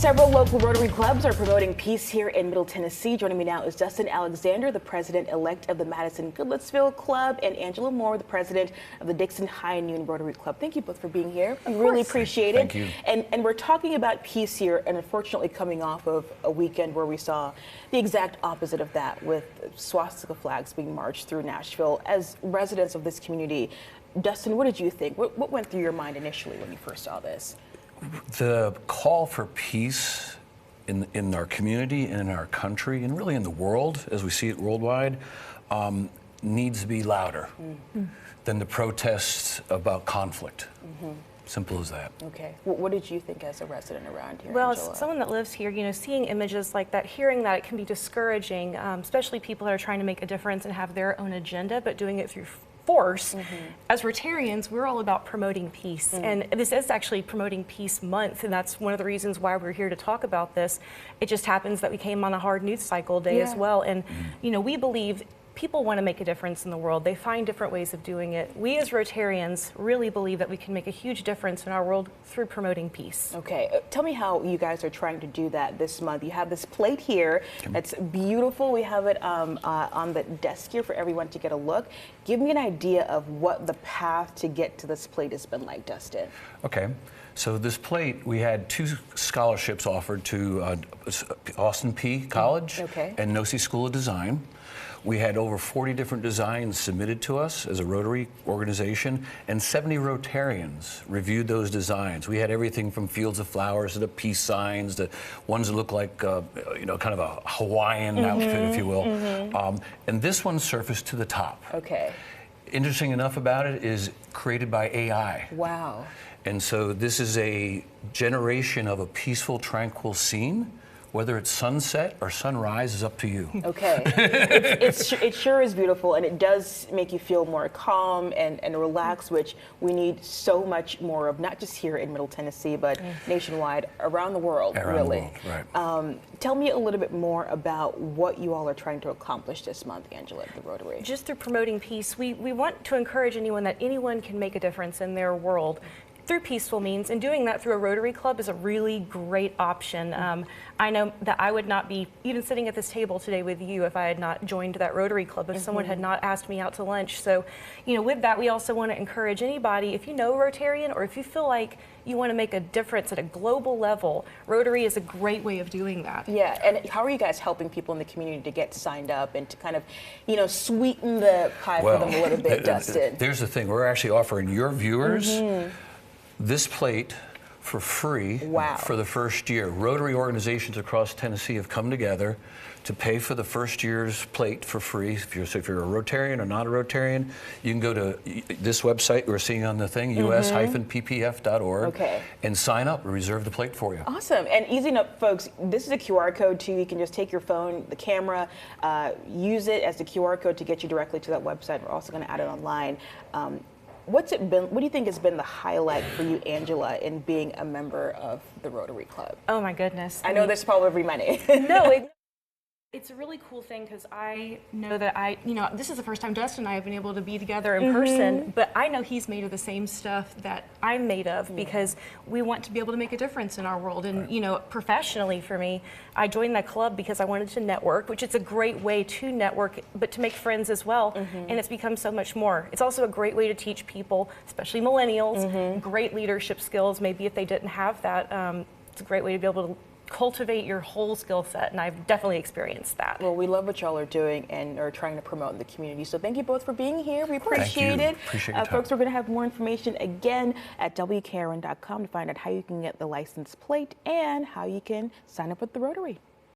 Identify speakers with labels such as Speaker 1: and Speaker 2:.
Speaker 1: Several local Rotary clubs are promoting peace here in Middle Tennessee. Joining me now is Dustin Alexander, the president-elect of the Madison Goodlettsville Club, and Angela Moore, the president of the Dixon High Noon Rotary Club. Thank you both for being here. We really appreciate it.
Speaker 2: Thank you.
Speaker 1: And we're talking about peace here, and unfortunately coming off of a weekend where we saw the exact opposite of that, with swastika flags being marched through Nashville. As residents of this community, Dustin, what did you think? What went through your mind initially when you first saw this?
Speaker 2: The call for peace in our community and in our country and really in the world, as we see it worldwide, needs to be louder than the protests about conflict. Simple as that.
Speaker 1: Okay. What did you think as a resident around here,
Speaker 3: Well,
Speaker 1: Angela?
Speaker 3: as someone that lives here, seeing images like that, hearing that, it can be discouraging, especially people that are trying to make a difference and have their own agenda, but doing it through force. As Rotarians, we're all about promoting peace, and this is actually Promoting Peace Month, and that's one of the reasons why we're here to talk about this. It just happens that we came on a hard news cycle day as well, and we believe people want to make a difference in the world. They find different ways of doing it. We as Rotarians really believe that we can make a huge difference in our world through promoting peace.
Speaker 1: Okay, tell me how you guys are trying to do that this month. You have this plate here that's beautiful. We have it on the desk here for everyone to get a look. Give me an idea of what the path to get to this plate has been like, Dustin.
Speaker 2: Okay. So this plate, we had 2 scholarships offered to Austin P College and NOSI School of Design. We had over 40 different designs submitted to us as a Rotary organization, and 70 Rotarians reviewed those designs. We had everything from fields of flowers to the peace signs to ones that look like, kind of a Hawaiian outfit, if you will. And this one surfaced to the top.
Speaker 1: Okay.
Speaker 2: Interesting enough about it is created by AI.
Speaker 1: Wow.
Speaker 2: And so this is a generation of a peaceful, tranquil scene. Whether it's sunset or sunrise is up to you.
Speaker 1: Okay. It sure is beautiful, and it does make you feel more calm and relaxed, which we need so much more of, not just here in Middle Tennessee, but nationwide, around the world, really.
Speaker 2: The world, right.
Speaker 1: Tell me a little bit more about what you all are trying to accomplish this month, Angela, at the Rotary.
Speaker 3: Just through promoting peace, we want to encourage anyone can make a difference in their world through peaceful means, and doing that through a Rotary Club is a really great option. I know that I would not be even sitting at this table today with you if I had not joined that Rotary Club, if someone had not asked me out to lunch. So, with that, we also want to encourage anybody, if you know Rotarian or if you feel like you want to make a difference at a global level, Rotary is a great way of doing that.
Speaker 1: Yeah, and how are you guys helping people in the community to get signed up and to kind of, sweeten the pie for them a little bit, Dustin?
Speaker 2: There's the thing, we're actually offering your viewers this plate for free for the first year. Rotary organizations across Tennessee have come together to pay for the first year's plate for free. If you're a Rotarian or not a Rotarian, you can go to this website we're seeing on the thing, us-ppf.org, and sign up and reserve the plate for you.
Speaker 1: Awesome, and easy enough, folks. This is a QR code too. You can just take your phone, the camera, use it as the QR code to get you directly to that website. We're also going to add it online. What do you think has been the highlight for you, Angela, in being a member of the Rotary Club?
Speaker 3: Oh my goodness.
Speaker 1: I know there's probably many.
Speaker 3: No, it's a really cool thing because I know that this is the first time Dustin and I have been able to be together in person, but I know he's made of the same stuff that I'm made of because we want to be able to make a difference in our world. And, professionally for me, I joined that club because I wanted to network, which is a great way to network, but to make friends as well. And it's become so much more. It's also a great way to teach people, especially millennials, great leadership skills. Maybe if they didn't have that, it's a great way to be able to cultivate your whole skill set, and I've definitely experienced that.
Speaker 1: Well, we love what y'all are doing and are trying to promote in the community. So thank you both for being here. We appreciate it.
Speaker 2: Appreciate your time.
Speaker 1: Folks, we're going to have more information again at WKRN.com to find out how you can get the license plate and how you can sign up with the Rotary.